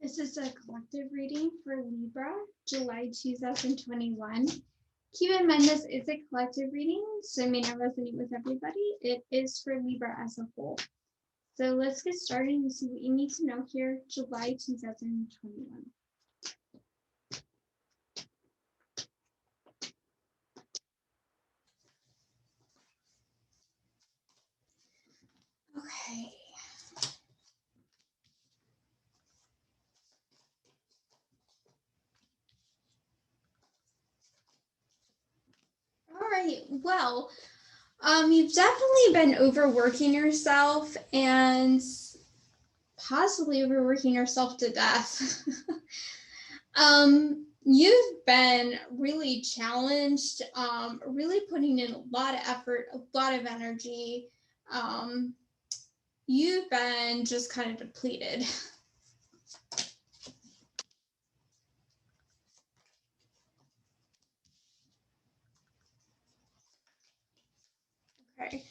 This is a collective reading for Libra, July 2021. Keep in mind this is a collective reading, so it may not resonate with everybody. It is for Libra as a whole. So let's get started and see what you need to know here, July 2021. Okay. All right, well, you've definitely been overworking yourself and possibly overworking yourself to death. You've been really challenged, really putting in a lot of effort, a lot of energy. You've been just kind of depleted. Okay.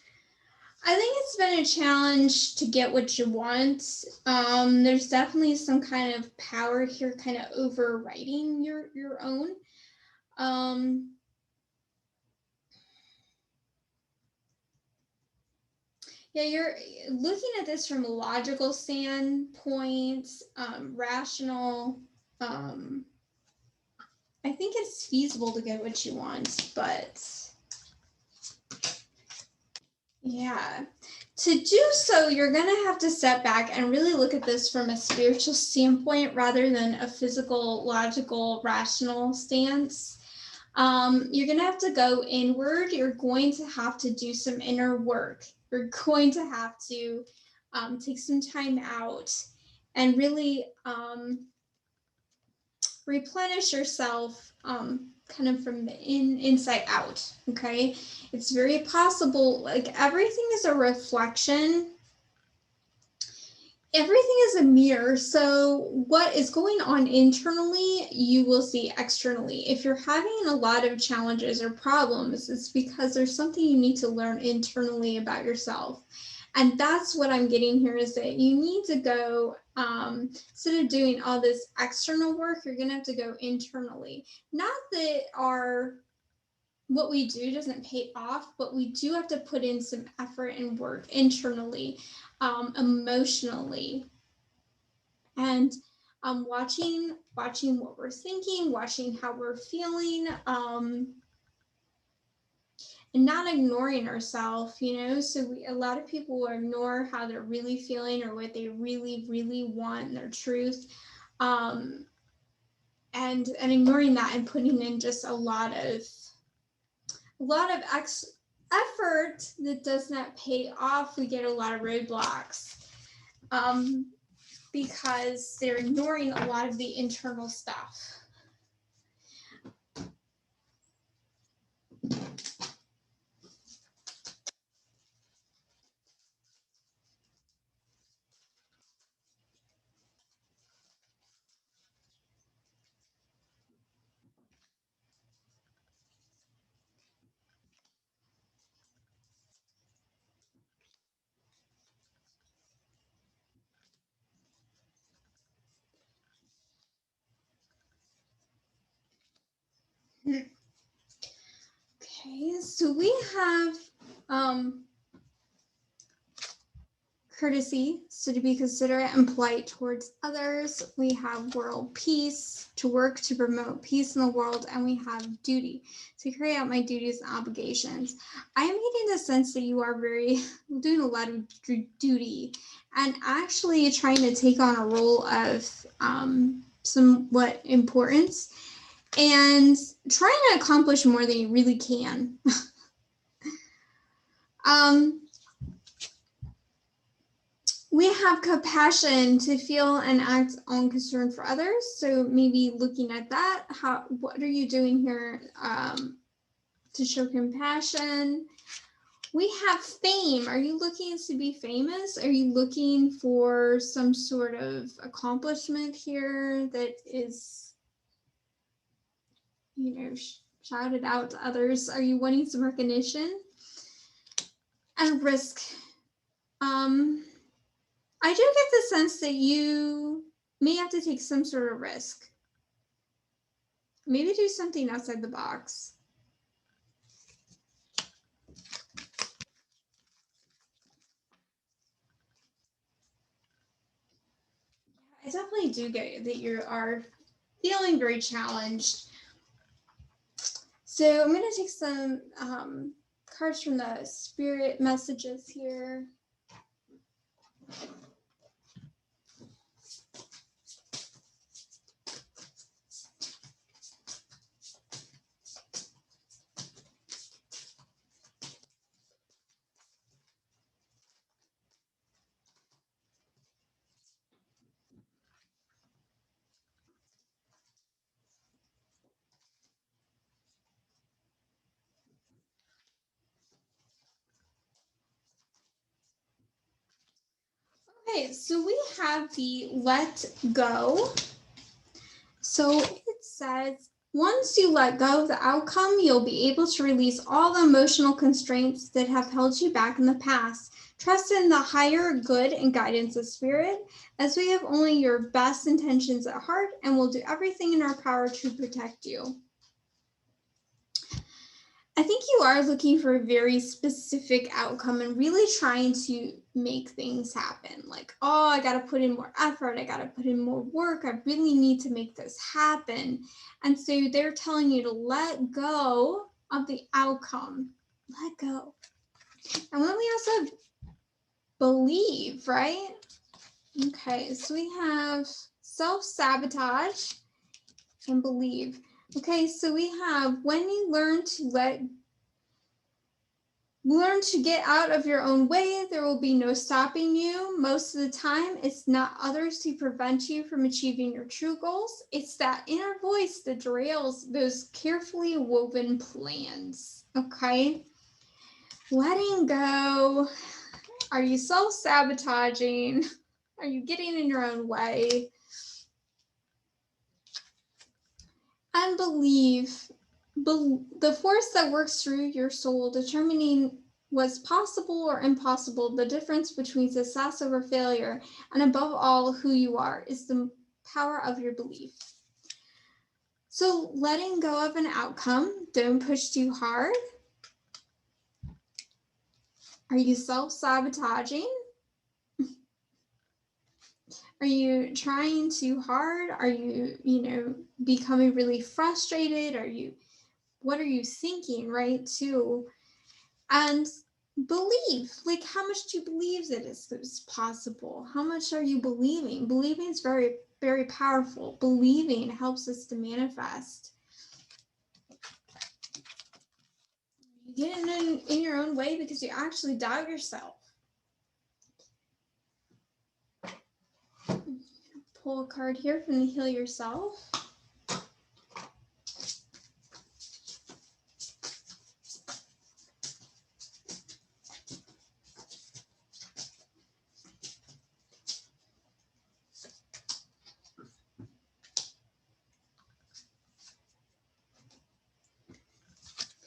I think it's been a challenge to get what you want. There's definitely some kind of power here kind of overriding your own. Yeah, you're looking at this from a logical standpoint, rational. I think it's feasible to get what you want, but yeah. To do so, you're going to have to step back and really look at this from a spiritual standpoint rather than a physical, logical, rational stance. You're going to have to go inward. You're going to have to do some inner work. You're going to have to take some time out and really replenish yourself kind of from the inside out. Okay, it's very possible, like everything is a reflection, everything is a mirror. So what is going on internally, you will see externally. If you're having a lot of challenges or problems, it's because there's something you need to learn internally about yourself. And that's what I'm getting here, is that you need to go, instead of doing all this external work, you're going to have to go internally. Not that what we do doesn't pay off, but we do have to put in some effort and work internally, emotionally, and watching what we're thinking, watching how we're feeling, and not ignoring ourselves, so a lot of people will ignore how they're really feeling or what they really, really want in their truth, and ignoring that and putting in just a lot of effort that does not pay off. We get a lot of roadblocks because they're ignoring a lot of the internal stuff. Okay, so we have courtesy, so to be considerate and polite towards others. We have world peace, to work to promote peace in the world, and we have duty, to carry out my duties and obligations. I am getting the sense that you are doing a lot of duty and actually trying to take on a role of somewhat importance and trying to accomplish more than you really can. We have compassion, to feel and act on concern for others. So maybe looking at that, what are you doing here to show compassion? We have fame. Are you looking to be famous? Are you looking for some sort of accomplishment here that is, shouted out to others? Are you wanting some recognition? And risk. I do get the sense that you may have to take some sort of risk. Maybe do something outside the box. I definitely do get that you are feeling very challenged. So I'm going to take some cards from the spirit messages here. Okay, so we have the let go. So it says, once you let go of the outcome, you'll be able to release all the emotional constraints that have held you back in the past. Trust in the higher good and guidance of spirit, as we have only your best intentions at heart and will do everything in our power to protect you. I think you are looking for a very specific outcome and really trying to make things happen. Like, oh, I got to put in more effort. I got to put in more work. I really need to make this happen. And so they're telling you to let go of the outcome. Let go. And then we also believe, right? Okay, so we have self-sabotage and believe. Okay, so we have when you learn to get out of your own way, there will be no stopping you. Most of the time, it's not others who prevent you from achieving your true goals. It's that inner voice that derails those carefully woven plans. Okay? Letting go. Are you self-sabotaging? Are you getting in your own way? And believe the force that works through your soul, determining what's possible or impossible, the difference between success over failure, and above all, who you are, is the power of your belief. So letting go of an outcome, don't push too hard. Are you self-sabotaging? Are you trying too hard? Are you, becoming really frustrated? What are you thinking, right? Too. And believe, like, how much do you believe that it's possible? How much are you believing? Believing is very, very powerful. Believing helps us to manifest. You get in your own way because you actually doubt yourself. Pull a card here from the Heal Yourself.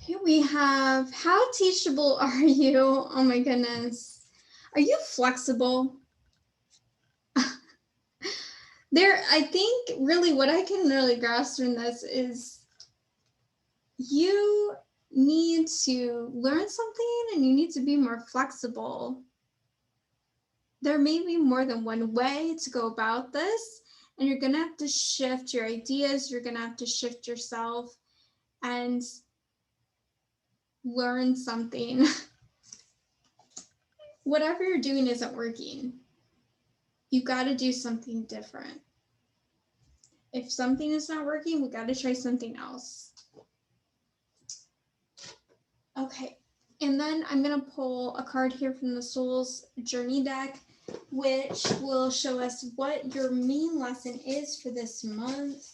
Here we have, how teachable are you? Oh my goodness. Are you flexible? I think really what I can really grasp from this is you need to learn something and you need to be more flexible. There may be more than one way to go about this, and you're going to have to shift your ideas. You're going to have to shift yourself and learn something. Whatever you're doing isn't working. You got to do something different. If something is not working, we got to try something else. Okay, and then I'm going to pull a card here from the Soul's Journey deck, which will show us what your main lesson is for this month.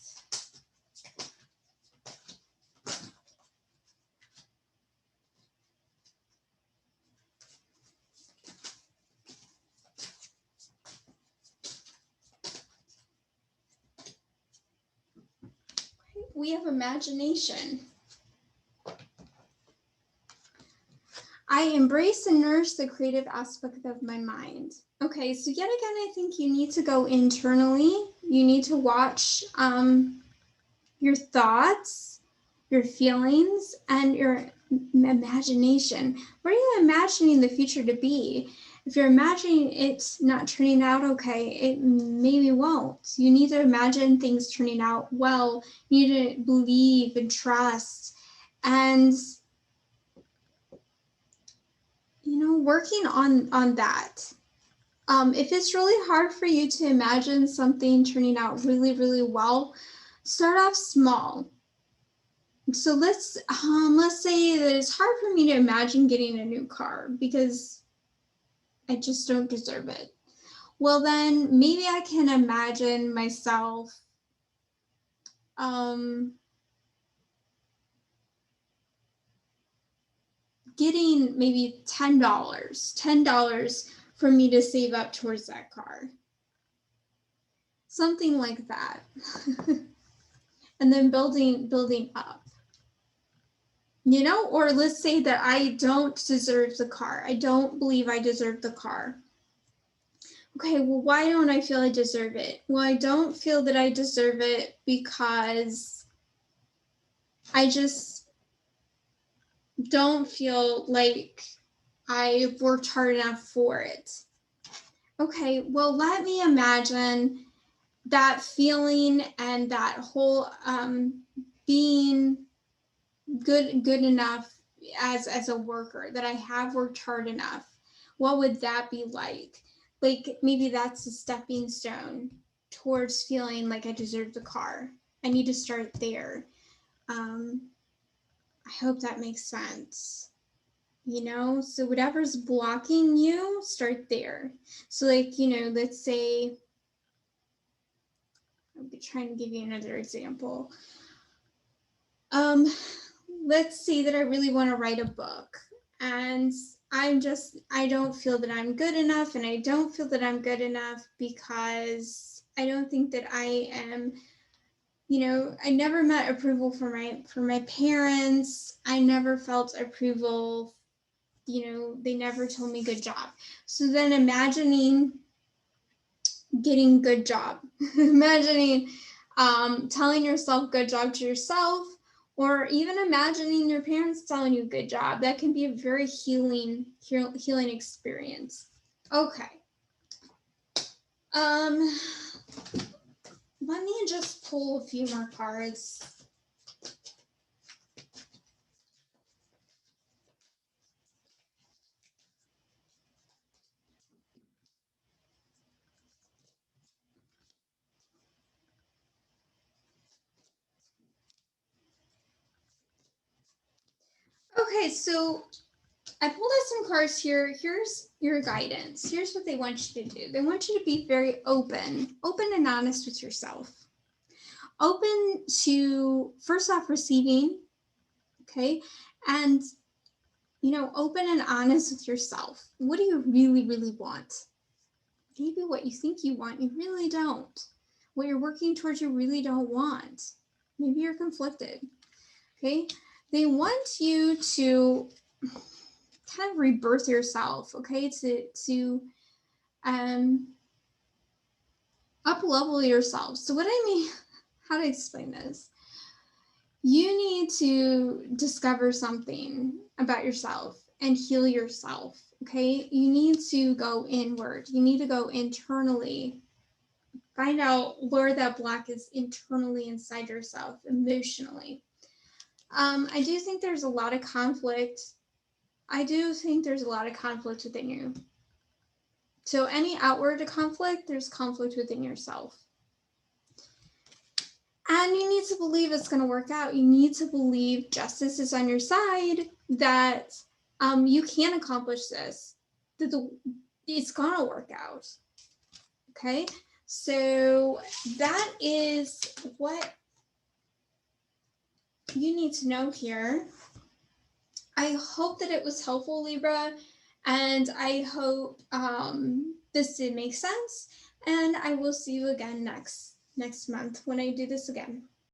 We have imagination. I embrace and nourish the creative aspect of my mind. Okay, so yet again, I think you need to go internally. You need to watch your thoughts, your feelings, and your imagination. What are you imagining the future to be? If you're imagining it's not turning out okay, it maybe won't. You need to imagine things turning out well. You need to believe and trust. And working on that. If it's really hard for you to imagine something turning out really, really well, start off small. So let's say that it's hard for me to imagine getting a new car because I just don't deserve it. Well, then maybe I can imagine myself getting maybe $10 for me to save up towards that car. Something like that. And then building up. Or let's say that I don't deserve the car. I don't believe I deserve the car. Okay, well, why don't I feel I deserve it? Well, I don't feel that I deserve it because I just don't feel like I've worked hard enough for it. Okay, well, let me imagine that feeling and that whole being good enough as a worker, that I have worked hard enough. What would that be like? Like maybe that's a stepping stone towards feeling like I deserve the car. I need to start there. I hope that makes sense. So whatever's blocking you, start there. So let's say, I'll be trying to give you another example. Let's say that I really want to write a book and I don't feel that I'm good enough, and I don't feel that I'm good enough because I don't think that I am, I never met approval for my parents. I never felt approval. They never told me good job. So then imagining getting good job, imagining telling yourself good job to yourself, or even imagining your parents telling you good job. That can be a very healing experience. Okay. Let me just pull a few more cards. Okay, so I pulled out some cards here. Here's your guidance. Here's what they want you to do. They want you to be very open and honest with yourself. Open to, first off, receiving, okay? And, open and honest with yourself. What do you really, really want? Maybe what you think you want, you really don't. What you're working towards, you really don't want. Maybe you're conflicted, okay? They want you to kind of rebirth yourself, okay? To up level yourself. So what I mean, how to explain this? You need to discover something about yourself and heal yourself, okay? You need to go inward. You need to go internally. Find out where that block is internally inside yourself, emotionally. I do think there's a lot of conflict. Within you. So any outward conflict, there's conflict within yourself. And you need to believe it's going to work out. You need to believe justice is on your side, that you can accomplish this, that it's going to work out. Okay? So that is what you need to know here. I hope that it was helpful, Libra, and I hope this did make sense. And I will see you again next month when I do this again.